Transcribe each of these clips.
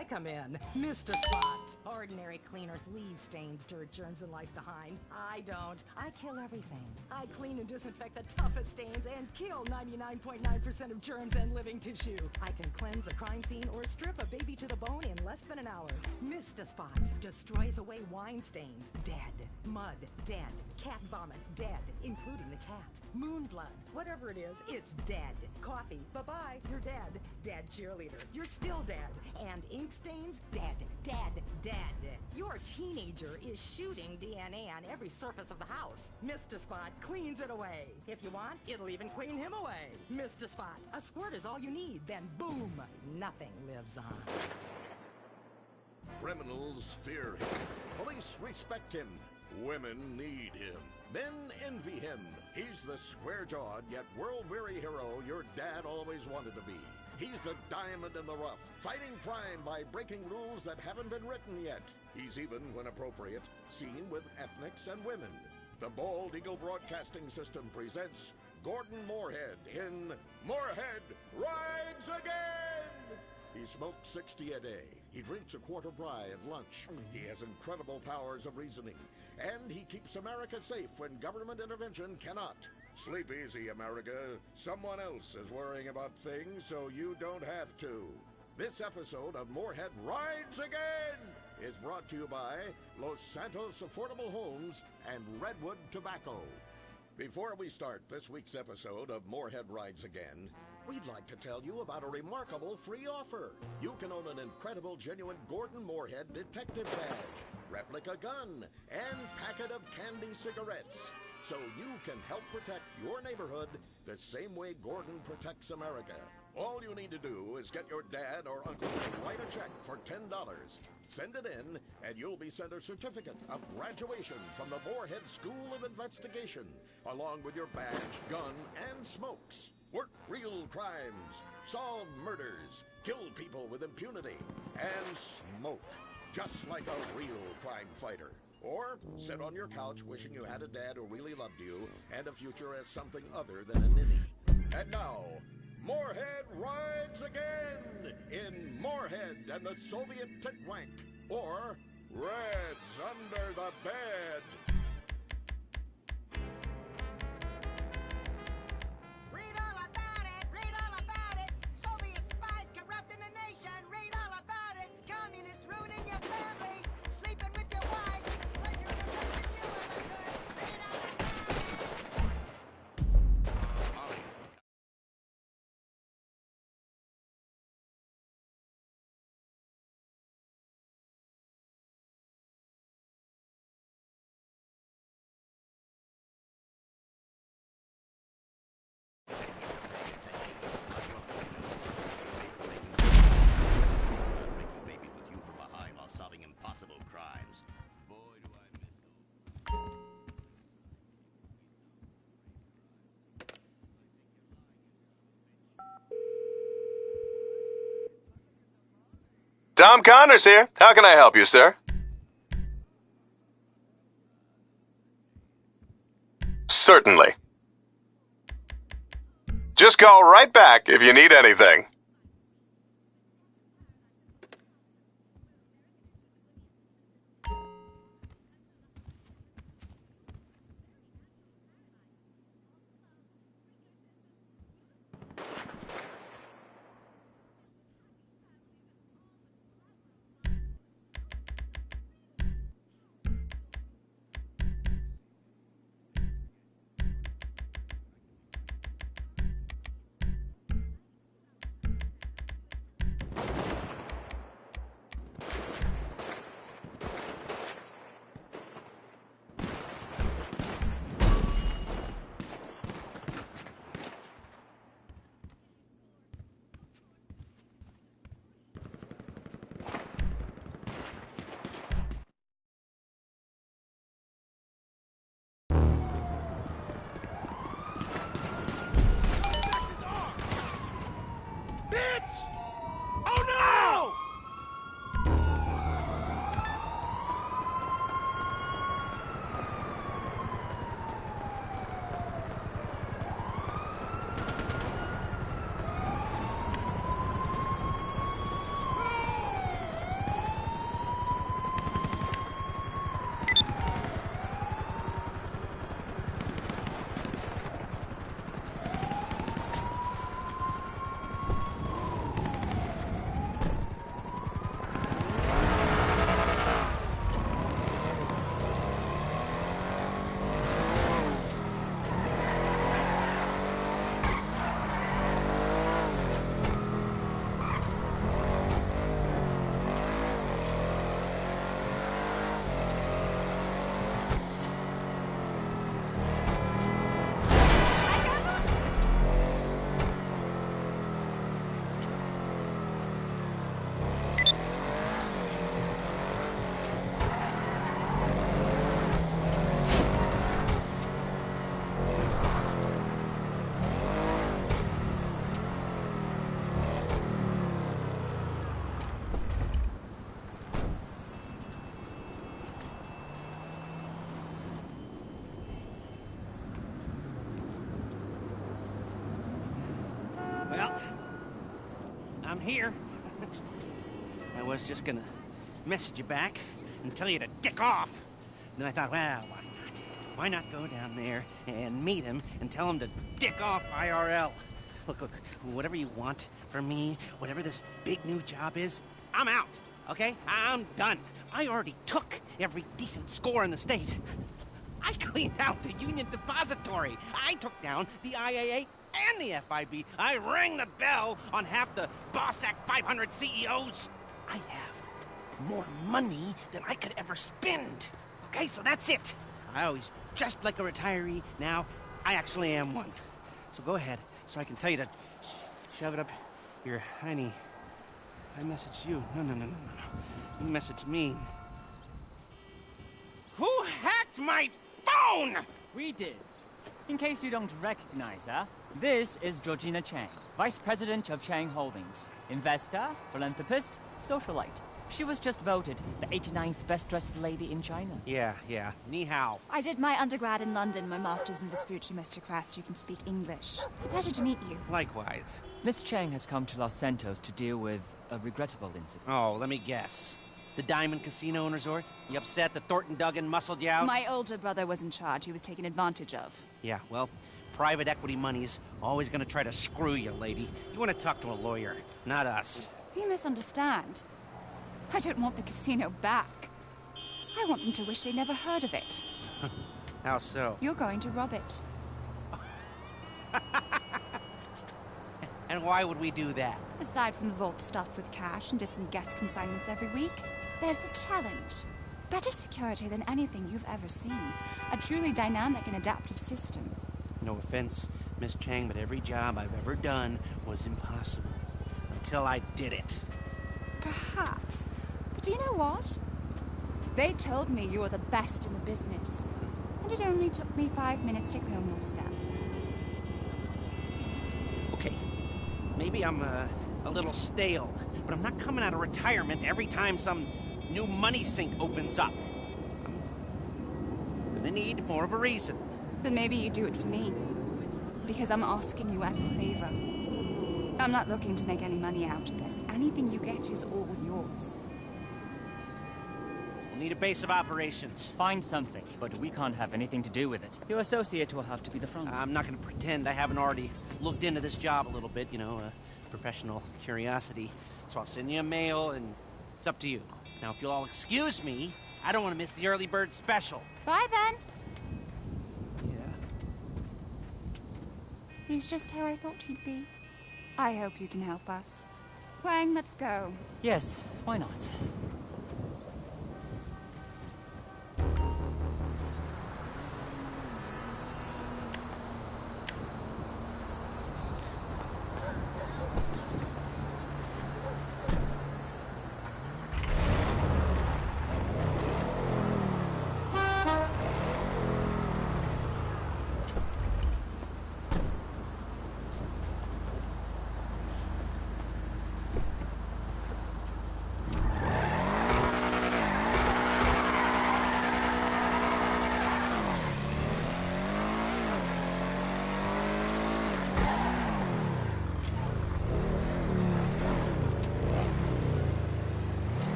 I come in, Mr. Spot. Ordinary cleaners leave stains, dirt, germs, and life behind. I don't. I kill everything. I clean and disinfect the toughest stains and kill 99.9% of germs and living tissue. I can cleanse a crime scene or strip a baby to the bone in less than an hour. Mr. Spot destroys away wine stains, dead. Mud, dead. Cat vomit, dead, including the cat. Moon blood, whatever it is, it's dead. Coffee, bye-bye, you're dead. Dead cheerleader, you're still dead. And ink stains, dead, dead, dead. Your teenager is shooting DNA on every surface of the house. Mr. Spot cleans it away. If you want, it'll even clean him away. Mr. Spot, a squirt is all you need, then boom, nothing lives on. Criminals fear him. Police respect him. Women need him. Men envy him. He's the square-jawed yet world-weary hero your dad always wanted to be. He's the diamond in the rough, fighting crime by breaking rules that haven't been written yet. He's even, when appropriate, seen with ethnics and women. The Bald Eagle Broadcasting System presents Gordon Moorhead in Moorhead Rides Again! He smokes 60 a day. He drinks a quart of rye at lunch. He has incredible powers of reasoning. And he keeps America safe when government intervention cannot. Sleep easy, America. Someone else is worrying about things so you don't have to. This episode of Moorhead Rides Again is brought to you by Los Santos Affordable Homes and Redwood Tobacco. Before we start this week's episode of Moorhead Rides Again, we'd like to tell you about a remarkable free offer. You can own an incredible, genuine Gordon Moorhead detective badge, replica gun, and packet of candy cigarettes, so you can help protect your neighborhood the same way Gordon protects America. All you need to do is get your dad or uncle to write a check for $10. Send it in, and you'll be sent a certificate of graduation from the Moorhead School of Investigation, along with your badge, gun, and smokes. Work real crimes, solve murders, kill people with impunity, and smoke, just like a real crime fighter. Or sit on your couch wishing you had a dad who really loved you and a future as something other than a ninny. And now, Moorhead Rides Again in Moorhead and the Soviet Titwank, or Reds Under the Bed. Read all about it! Read all about it! Soviet spies corrupting the nation! Read all about it! Communists ruining your family! Sleeping with your wife! Pleasure in arresting you if I could! Read all about it! Baby with you from behind while solving impossible crimes. Boy, do I miss him. Tom Connors here. How can I help you, sir? Certainly. Just call right back if you need anything. down here. I was just gonna message you back and tell you to dick off. Then I thought, well, why not? Why not go down there and meet him and tell him to dick off IRL? Look, whatever you want from me, whatever this big new job is, I'm out, okay? I'm done. I already took every decent score in the state. I cleaned out the Union Depository. I took down the IAA and the FIB. I rang the bell on half the Bossack 500 CEOs. I have more money than I could ever spend. Okay, so that's it. I always dressed like a retiree. Now, I actually am one. So go ahead, so I can tell you to shove it up your hiney. I messaged you. No. You messaged me. Who hacked my phone? We did. In case you don't recognize her, this is Georgina Chang, Vice President of Chang Holdings. Investor, philanthropist, socialite. She was just voted the 89th best-dressed lady in China. Yeah. Ni hao. I did my undergrad in London, my master's in Vespucci, Mr. Crest. You can speak English. It's a pleasure to meet you. Likewise. Miss Chang has come to Los Santos to deal with a regrettable incident. Oh, let me guess. The Diamond Casino and Resort? You upset that Thornton Duggan muscled you out? My older brother was in charge. He was taken advantage of. Yeah, well, private equity money's always gonna try to screw you, lady. You wanna talk to a lawyer, not us. You misunderstand. I don't want the casino back. I want them to wish they never heard of it. How so? You're going to rob it. And why would we do that? Aside from the vault stuffed with cash and different guest consignments every week, there's the challenge. Better security than anything you've ever seen. A truly dynamic and adaptive system. No offense, Miss Chang, but every job I've ever done was impossible. Until I did it. Perhaps. But do you know what? They told me you were the best in the business. And it only took me 5 minutes to clone yourself. Okay, maybe I'm a little stale, but I'm not coming out of retirement every time some new money sink opens up. I'm gonna need more of a reason. Then maybe you do it for me. Because I'm asking you as a favor. I'm not looking to make any money out of this. Anything you get is all yours. We'll need a base of operations. Find something, but we can't have anything to do with it. Your associate will have to be the front. I'm not gonna pretend I haven't already looked into this job a little bit, professional curiosity. So I'll send you a mail, and it's up to you. Now, if you'll all excuse me, I don't want to miss the early bird special. Bye then. Yeah. He's just how I thought he'd be. I hope you can help us. Wang, let's go. Yes, why not?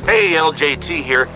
Hey, LJT here.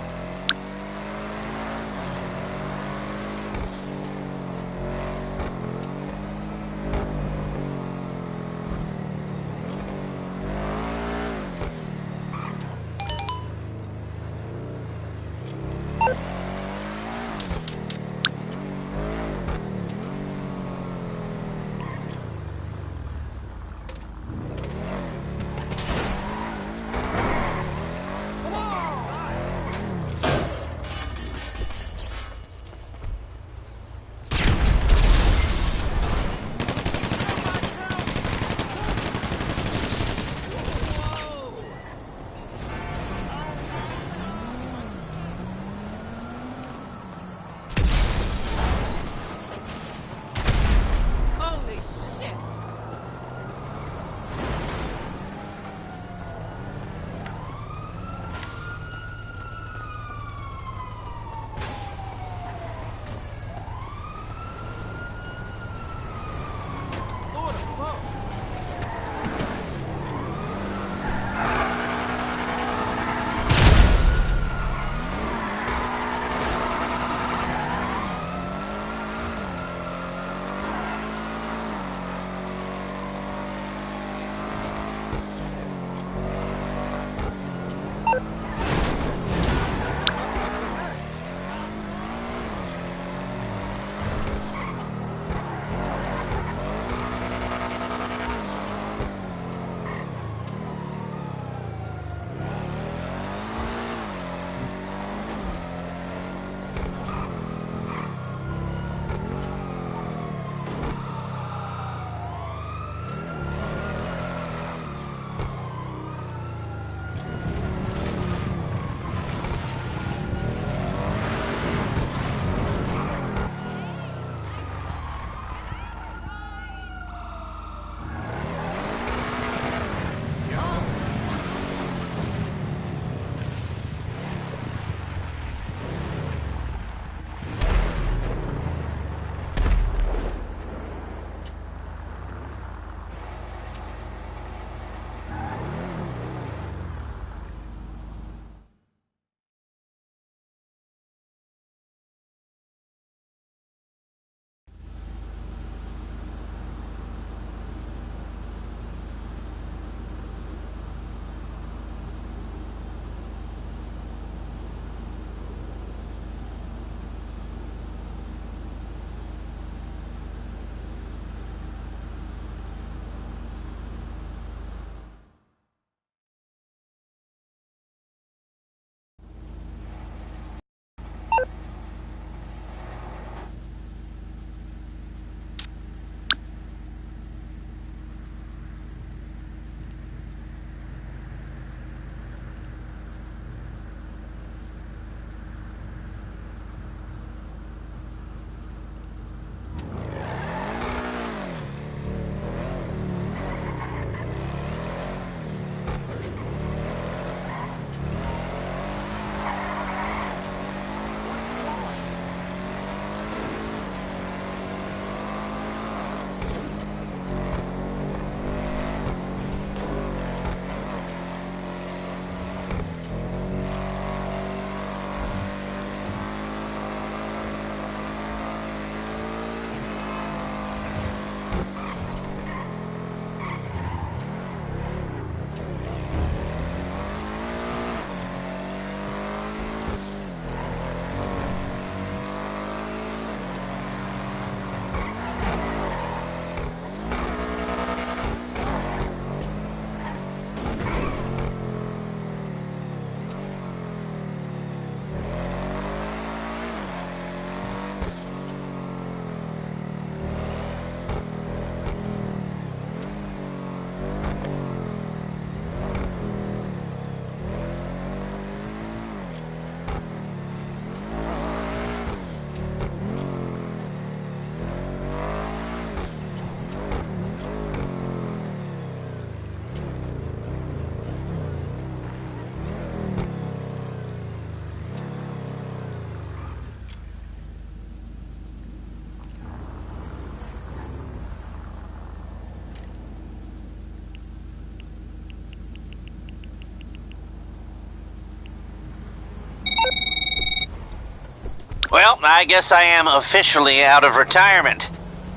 Well, I guess I am officially out of retirement.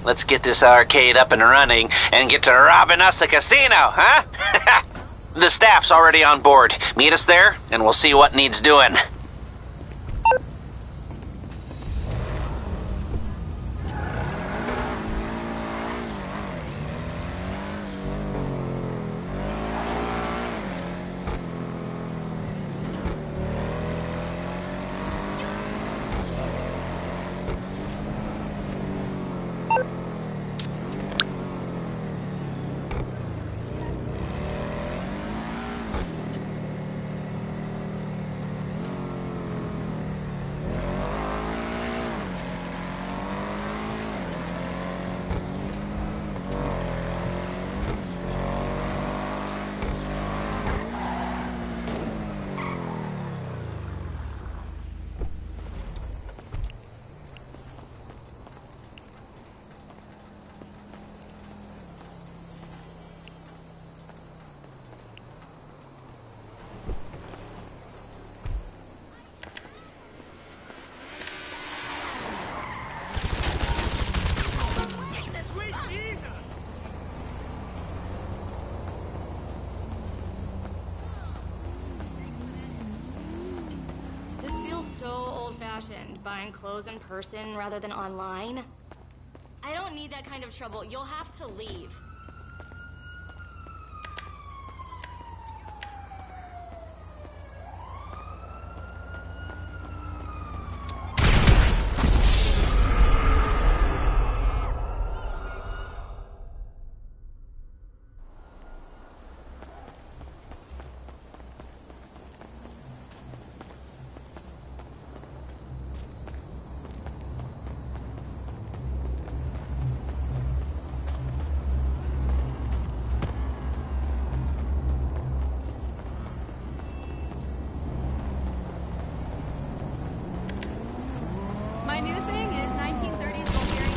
Let's get this arcade up and running and get to robbing us a casino, huh? The staff's already on board. Meet us there, and we'll see what needs doing. Buying clothes in person rather than online. I don't need that kind of trouble. You'll have to leave. My new thing is 1930s Bulgarian.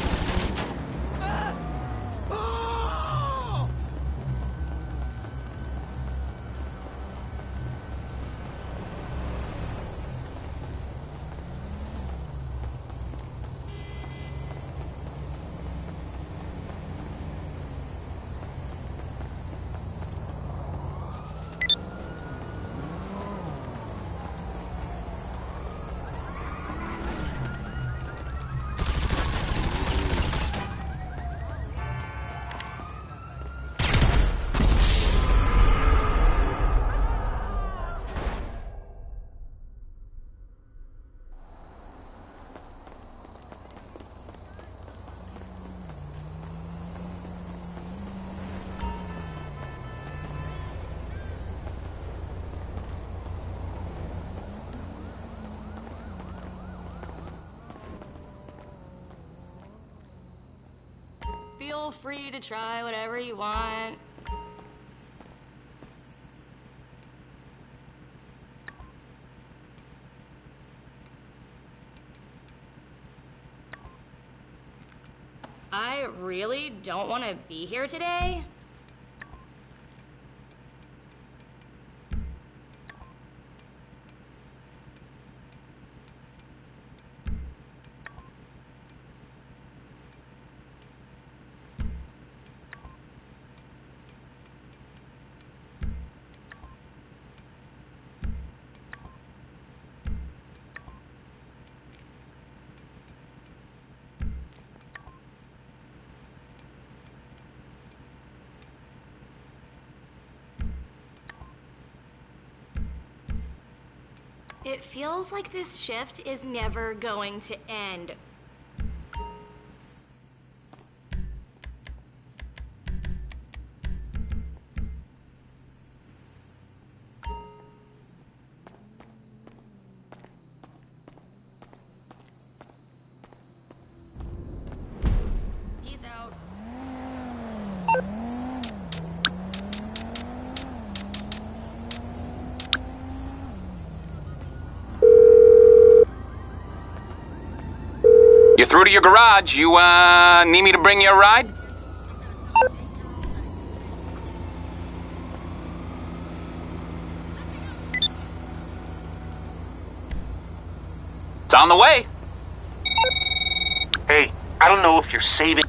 Feel free to try whatever you want. I really don't want to be here today. It feels like this shift is never going to end. Peace out. You're through to your garage. You, need me to bring you a ride? It's on the way. Hey, I don't know if you're saving...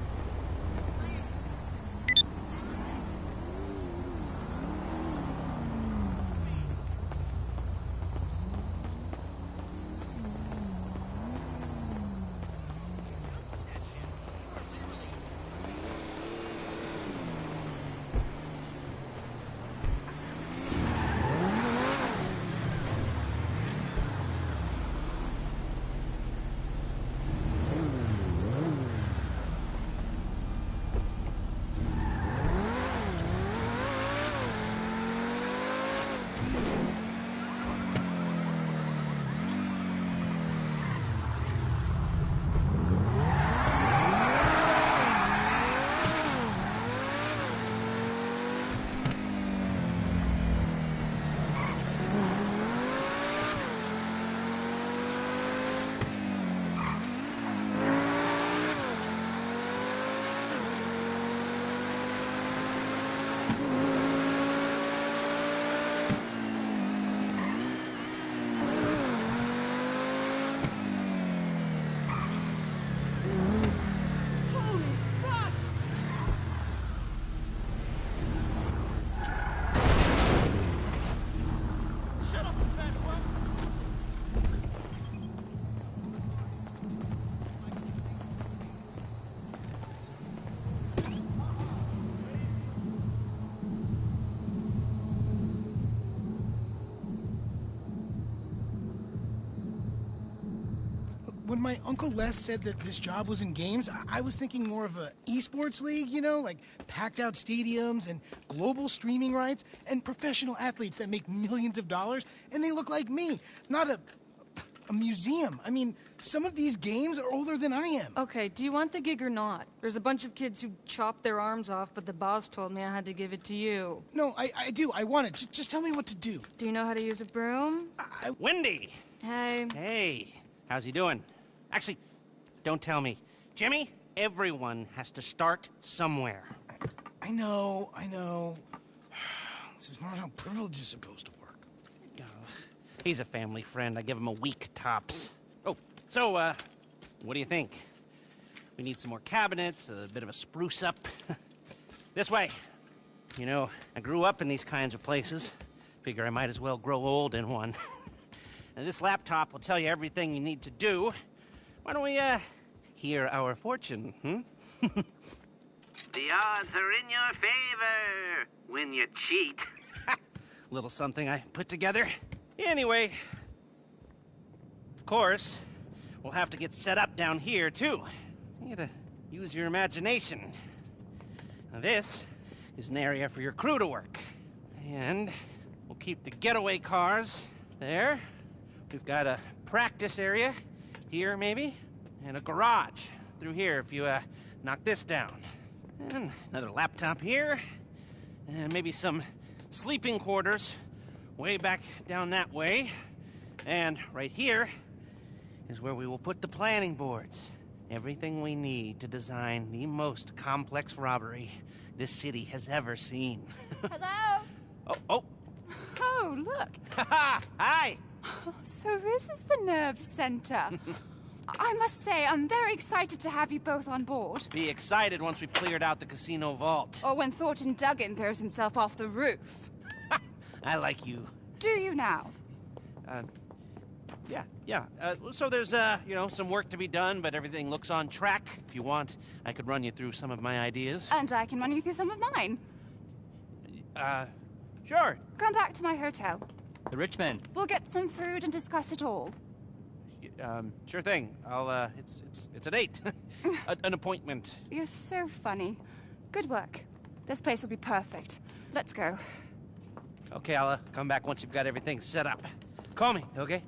When my Uncle Les said that this job was in games, I was thinking more of a esports league, you know, like packed out stadiums and global streaming rights and professional athletes that make millions of dollars, and they look like me, not a museum. I mean, some of these games are older than I am. Okay, do you want the gig or not? There's a bunch of kids who chopped their arms off, but the boss told me I had to give it to you. No, I do. I want it. Just tell me what to do. Do you know how to use a broom? Wendy! Hey. Hey, how's he doing? Actually, don't tell me. Jimmy, everyone has to start somewhere. I know. This is not how privilege is supposed to work. Oh, he's a family friend. I give him a week tops. Oh, so, what do you think? We need some more cabinets, a bit of a spruce up. This way. You know, I grew up in these kinds of places. Figure I might as well grow old in one. And this laptop will tell you everything you need to do. Why don't we, hear our fortune, hmm? The odds are in your favor when you cheat. Little something I put together. Anyway, of course, we'll have to get set up down here, too. You gotta use your imagination. Now, this is an area for your crew to work. And we'll keep the getaway cars there. We've got a practice area here, maybe, and a garage through here if you knock this down. And another laptop here, and maybe some sleeping quarters way back down that way. And right here is where we will put the planning boards. Everything we need to design the most complex robbery this city has ever seen. Hello? Oh. Oh, look. Hi. So this is the nerve center. I must say, I'm very excited to have you both on board. Be excited once we've cleared out the casino vault. Or when Thornton Duggan throws himself off the roof. I like you. Do you now? Yeah. So there's, some work to be done, but everything looks on track. If you want, I could run you through some of my ideas. And I can run you through some of mine. Sure. Come back to my hotel. The Richmond. We'll get some food and discuss it all. Sure thing. I'll, it's at 8. An appointment. You're so funny. Good work. This place will be perfect. Let's go. Okay, I'll come back once you've got everything set up. Call me, okay?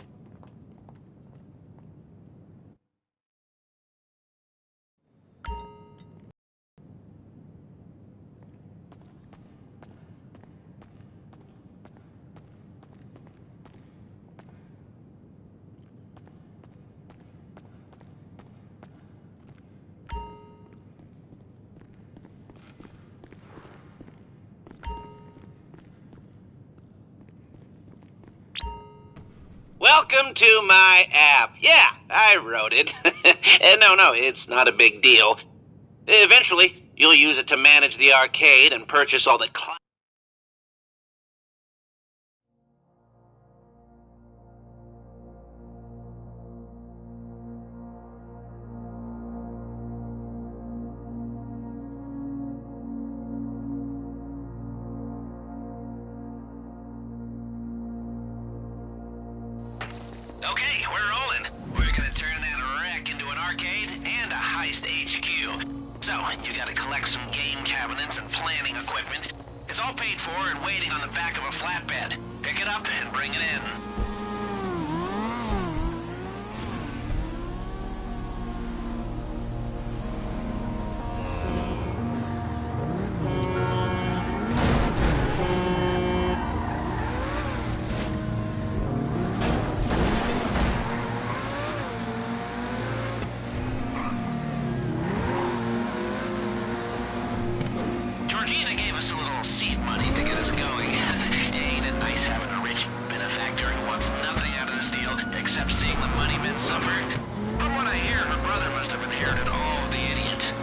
Welcome to my app. Yeah, I wrote it. No, it's not a big deal. Eventually, you'll use it to manage the arcade and purchase all the Okay, we're rolling. We're gonna turn that wreck into an arcade and a heist HQ. So, you gotta collect some game cabinets and planning equipment. It's all paid for and waiting on the back of a flatbed. Pick it up and bring it in. Georgina gave us a little seed money to get us going. Ain't it nice having a rich benefactor who wants nothing out of this deal except seeing the money men suffer? From what I hear, her brother must have inherited all of the idiot.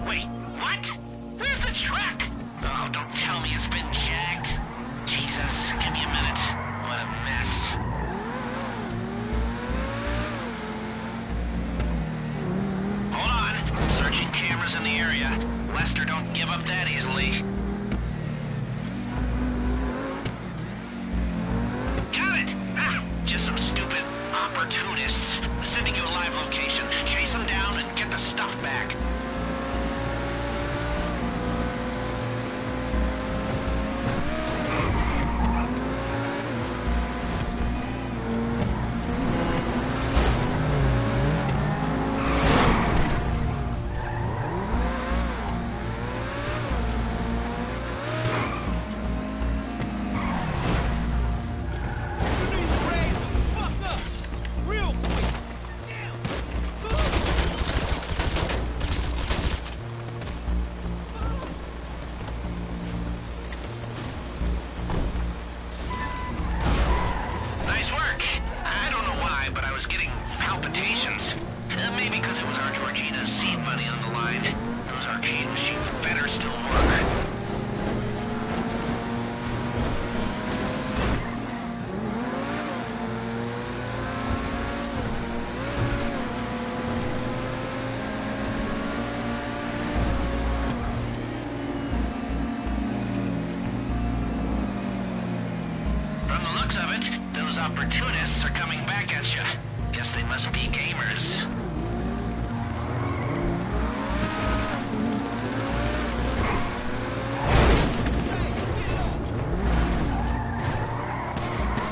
Wait, what? Where's the truck? Oh, don't tell me it's been jacked. Jesus, give me a minute. What a mess. Hold on. Searching cameras in the area. Lester don't give up that easily. Got it! Ah, just some stupid opportunists. Sending you a live location. Chase them down and get the stuff back. Nice work. I don't know why, but I was getting palpitations. Maybe because it was our Georgina's seed money on the line. Those arcade machines better still work. From the looks of it, those opportunists are coming back at you. Guess they must be gamers.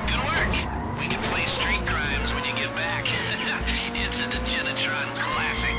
Good work. We can play street crimes when you get back. It's a Degenitron classic.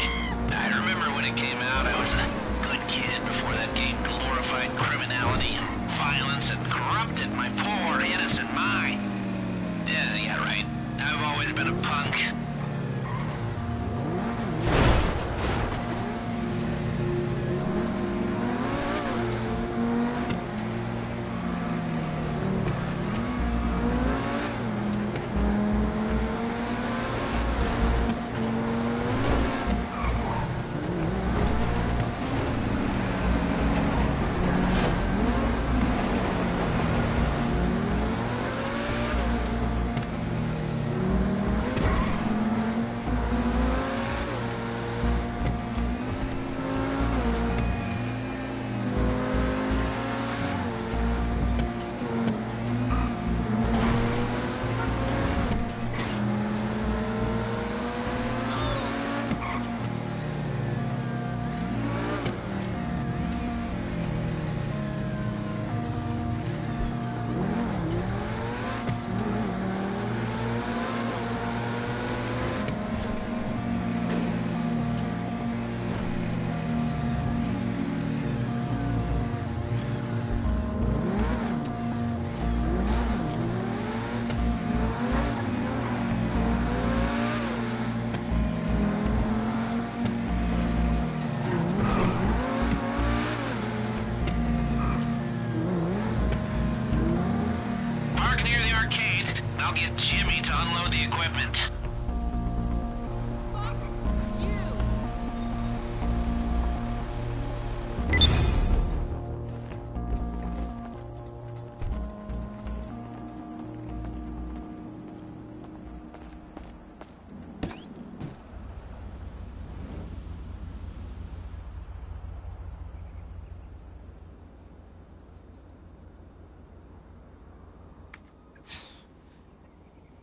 I'll get Jimmy to unload the equipment.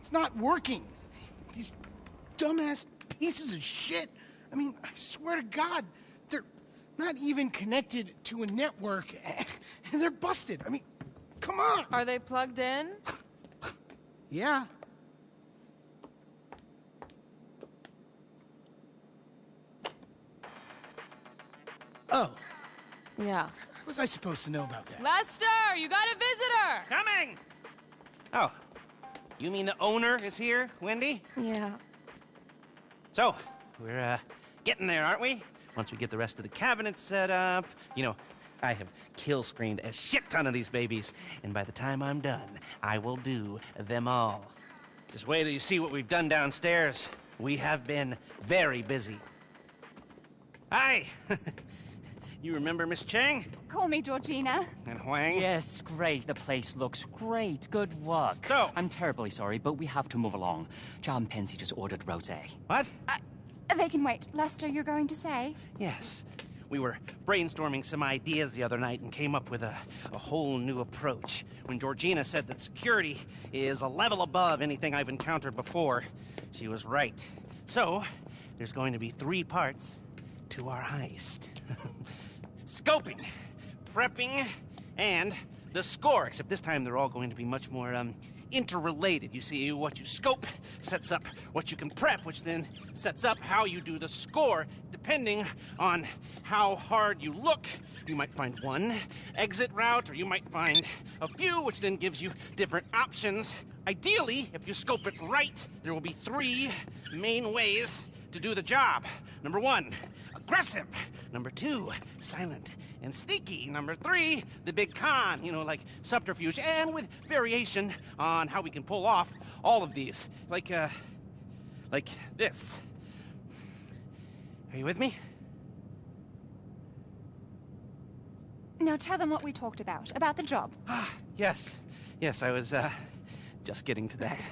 It's not working. These dumbass pieces of shit. I mean, I swear to God, they're not even connected to a network, and they're busted. I mean, come on. Are they plugged in? Yeah. Oh. Yeah. What was I supposed to know about that? Lester, you got a visitor! Coming! Oh. You mean the owner is here, Wendy? Yeah. So, we're, getting there, aren't we? Once we get the rest of the cabinets set up. You know, I have kill screened a shit ton of these babies, and by the time I'm done, I will do them all. Just wait till you see what we've done downstairs. We have been very busy. Hi! You remember Miss Chang? Call me Georgina. And Huang? Yes, great. The place looks great. Good work. So? I'm terribly sorry, but we have to move along. John Pensy just ordered rosé. What? They can wait. Lester, you're going to say? Yes. We were brainstorming some ideas the other night and came up with a whole new approach. When Georgina said that security is a level above anything I've encountered before, she was right. So, there's going to be 3 parts to our heist. Scoping, prepping, and the score. Except this time they're all going to be much more, interrelated. You see, what you scope sets up what you can prep, which then sets up how you do the score. Depending on how hard you look, you might find one exit route, or you might find a few, which then gives you different options. Ideally, if you scope it right, there will be 3 main ways to do the job. Number 1, aggressive. Number 2, silent and sneaky. Number 3, the big con, you know, like subterfuge, and with variation on how we can pull off all of these. Like this. Are you with me? Now tell them what we talked about the job. Yes. Yes, I was, just getting to that.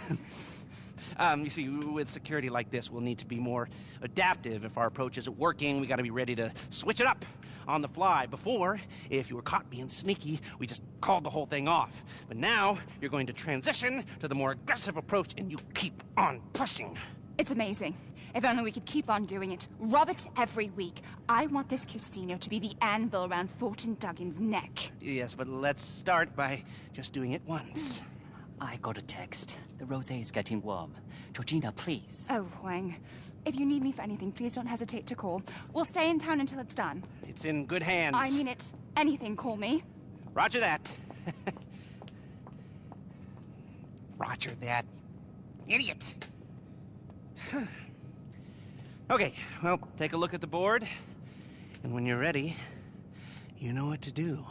You see, with security like this, we'll need to be more adaptive. If our approach isn't working, we gotta be ready to switch it up on the fly. Before, if you were caught being sneaky, we just called the whole thing off. But now, you're going to transition to the more aggressive approach, and you keep on pushing. It's amazing. If only we could keep on doing it. Rob it every week. I want this casino to be the anvil around Thornton Duggan's neck. Yes, but let's start by just doing it once. I got a text. The rosé is getting warm. Georgina, please. Oh, Huang. If you need me for anything, please don't hesitate to call. We'll stay in town until it's done. It's in good hands. I mean it. Anything, call me. Roger that. Roger that. Idiot. Okay, well, take a look at the board. And when you're ready, you know what to do.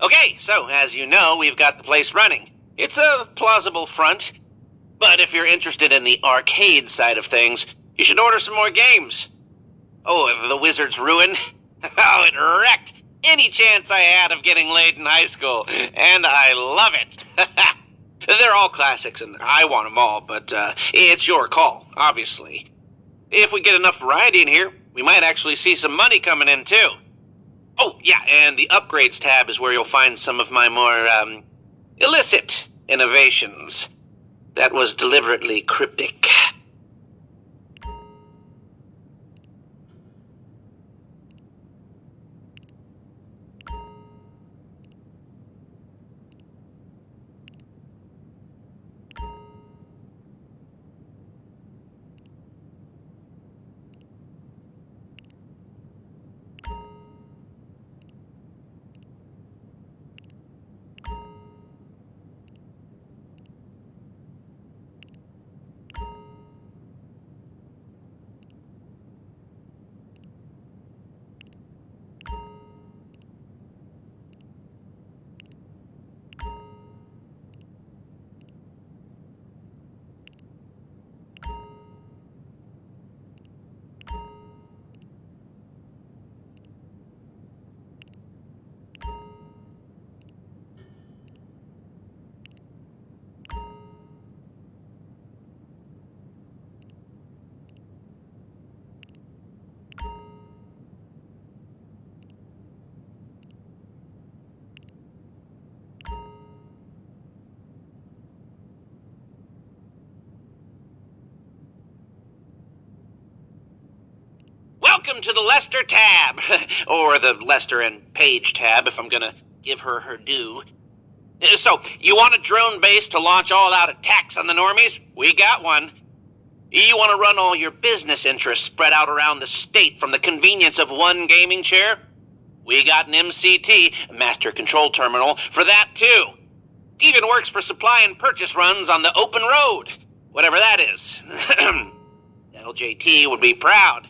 Okay, so as you know, we've got the place running. It's a plausible front. But if you're interested in the arcade side of things, you should order some more games. Oh, the Wizard's Ruin. Oh, it wrecked any chance I had of getting laid in high school. And I love it. They're all classics, and I want them all, but it's your call, obviously. If we get enough variety in here, we might actually see some money coming in, too. Oh, yeah, and the upgrades tab is where you'll find some of my more, illicit innovations. That was deliberately cryptic. welcome to the Lester tab. Or the Lester and Paige tab, if I'm gonna give her her due. So, you want a drone base to launch all-out attacks on the normies? We got one. You want to run all your business interests spread out around the state from the convenience of one gaming chair? We got an MCT, Master Control Terminal, for that too. It even works for supply and purchase runs on the open road. Whatever that is. LJT would be proud.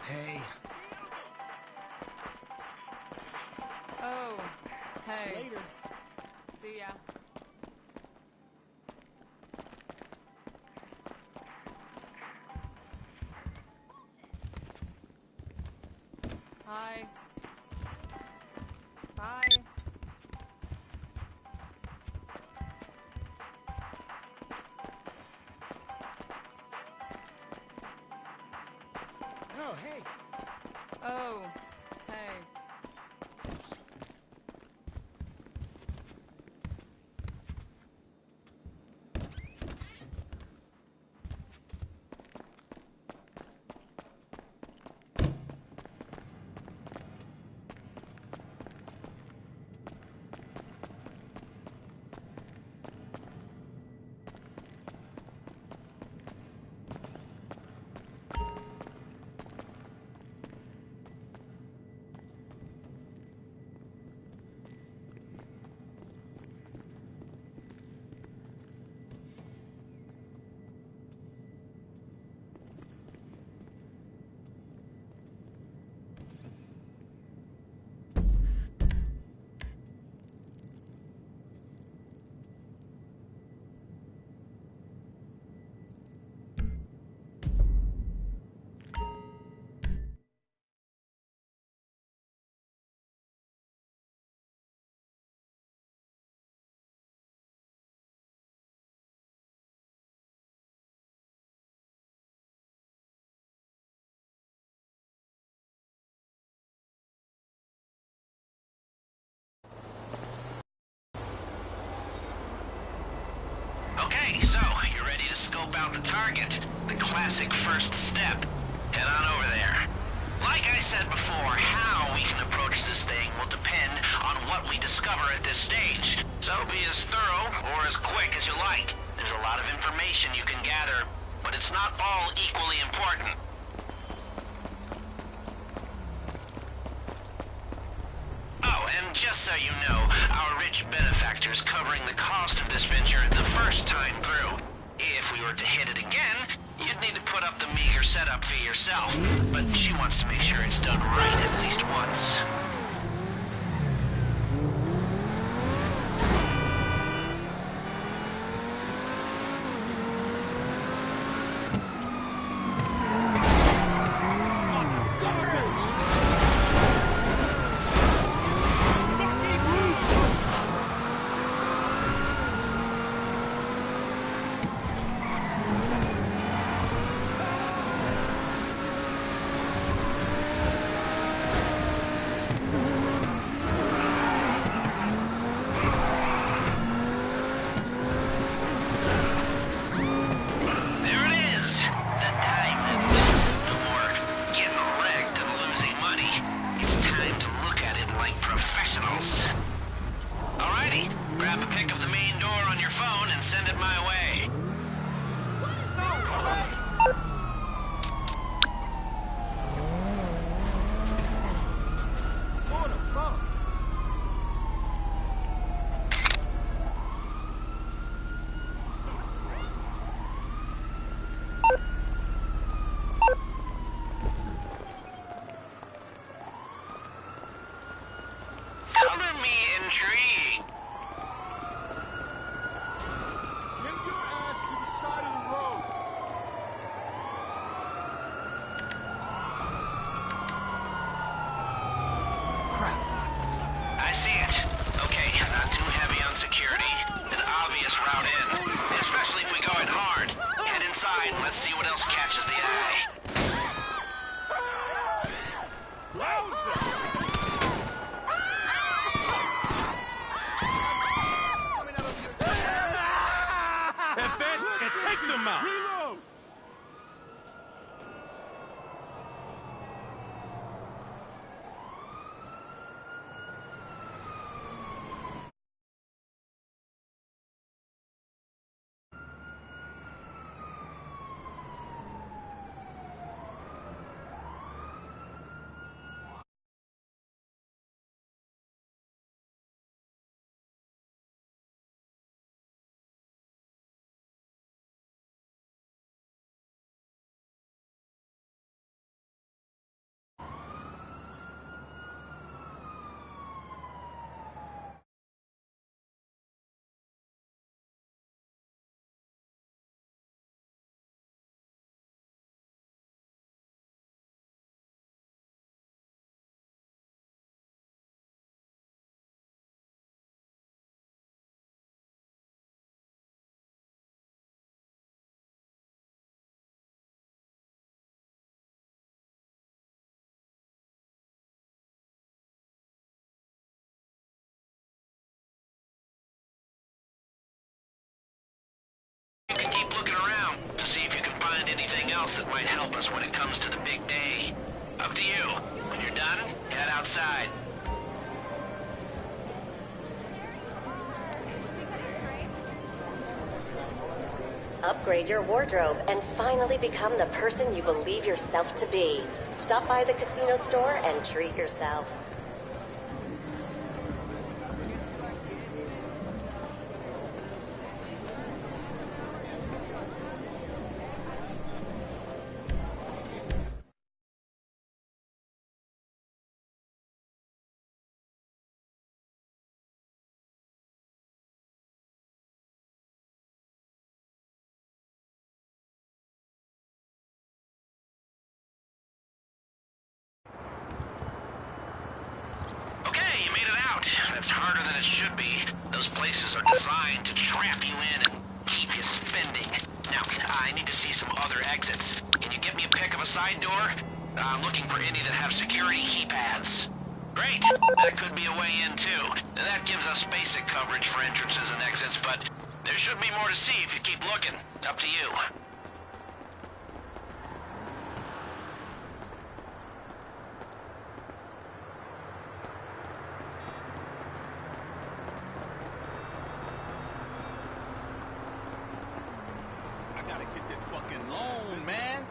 Hey. Oh, hey. Later. See ya. Hi. Bye. Oh, hey. Oh, hey. scope out the target. The classic first step. Head on over there. Like I said before, how we can approach this thing will depend on what we discover at this stage. So be as thorough or as quick as you like. There's a lot of information you can gather, but it's not all equally important. Oh, and just so you know, our rich benefactor's covering the cost of this venture the first time through. If we were to hit it again, you'd need to put up the meager setup fee yourself. But she wants to make sure it's done right at least once. Anything else that might help us when it comes to the big day. Up to you. When you're done, head outside. Upgrade your wardrobe and finally become the person you believe yourself to be. Stop by the casino store and treat yourself. That's harder than it should be. Those places are designed to trap you in and keep you spending. Now, I need to see some other exits. Can you get me a pic of a side door? I'm looking for any that have security keypads. Great! That could be a way in, too. That gives us basic coverage for entrances and exits, but there should be more to see if you keep looking. Up to you. fucking loan, man.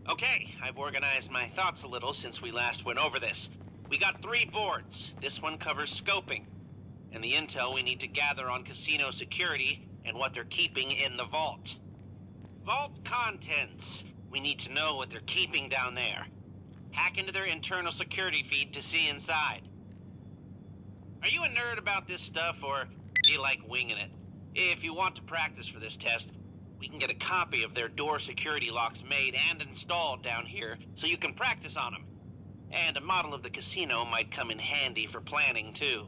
Okay, I've organized my thoughts a little since we last went over this. We got 3 boards. This one covers scoping, and the intel we need to gather on casino security and what they're keeping in the vault. Vault contents. We need to know what they're keeping down there. Hack into their internal security feed to see inside. Are you a nerd about this stuff, or do you like winging it? If you want to practice for this test, we can get a copy of their door security locks made and installed down here so you can practice on them. And a model of the casino might come in handy for planning, too.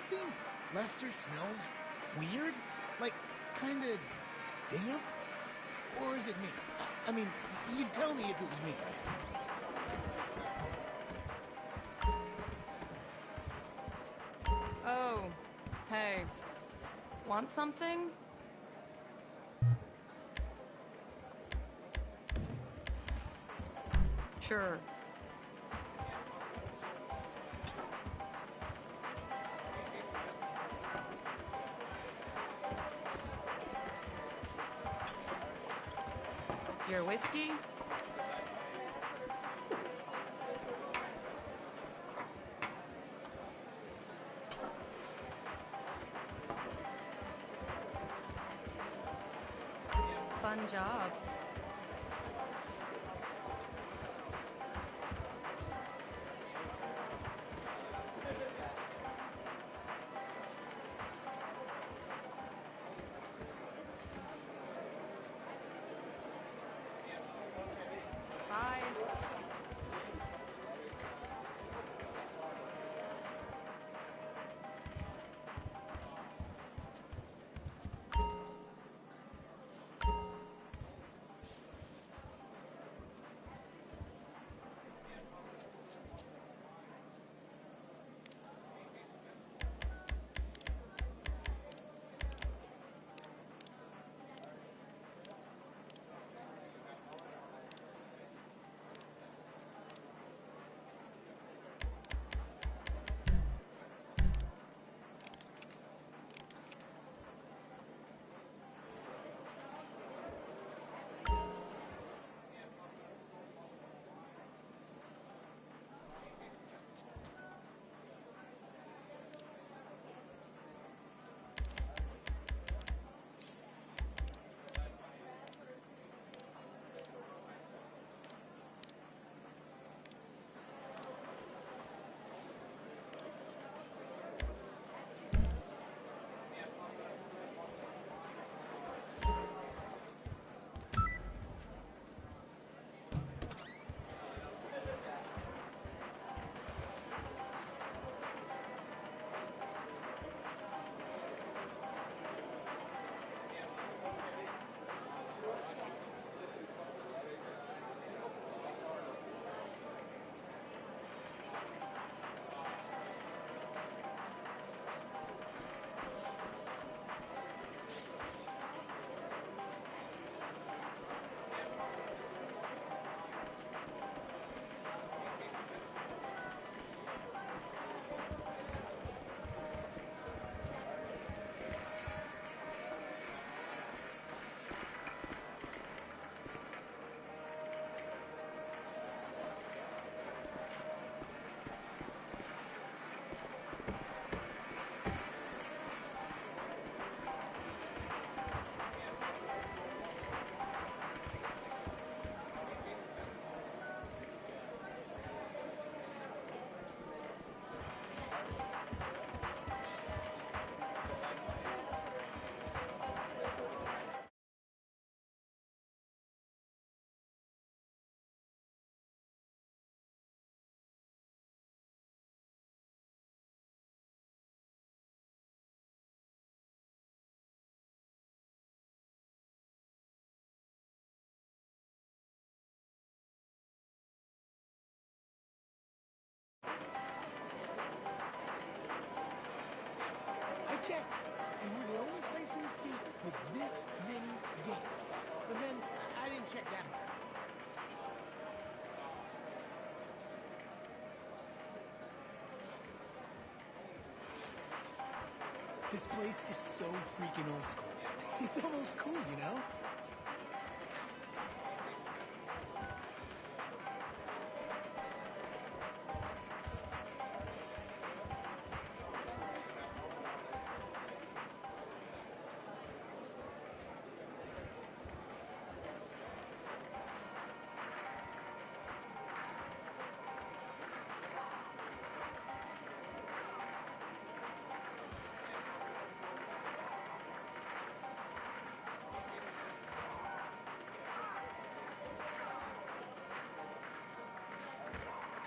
think Lester smells weird? Like, kinda damp? Or is it me? I mean, you'd tell me if it was me, right? Oh, hey. Want something? Sure. Your whiskey? Fun job. Bye. Checked, and we're the only place in the state with this many games. But then, I didn't check that hard. This place is so freaking old school. It's almost cool, you know?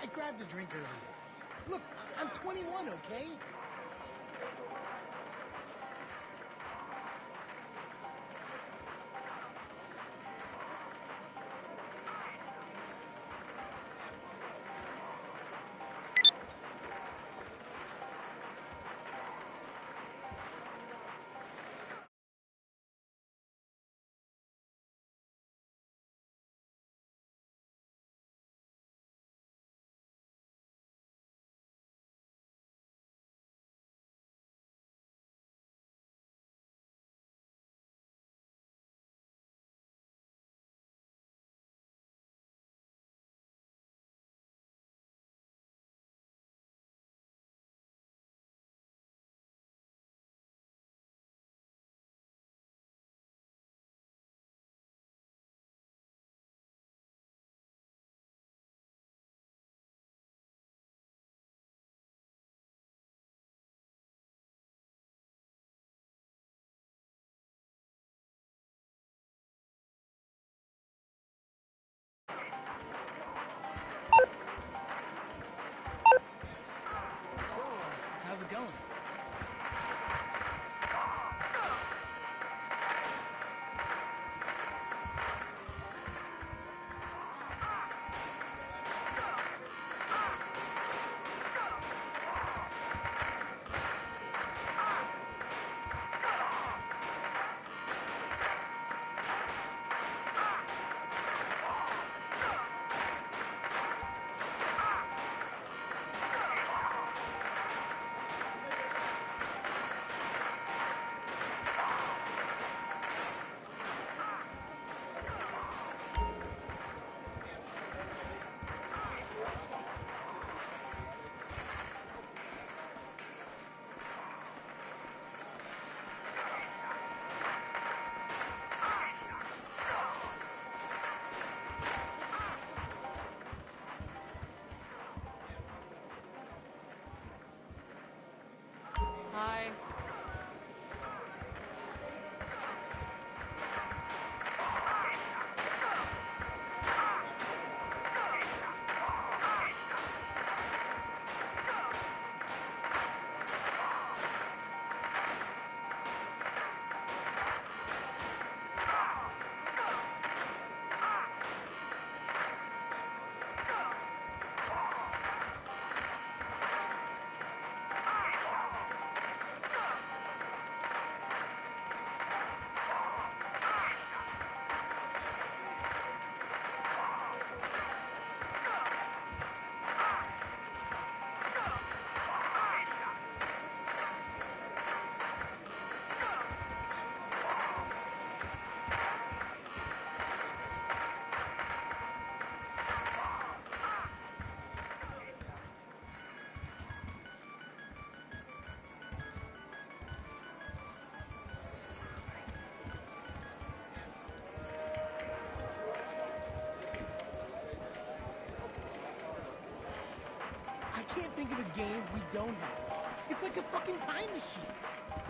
I grabbed a drink earlier. Look, I'm 21, okay? How's it going? Hi. I can't think of a game we don't have. It's like a fucking time machine.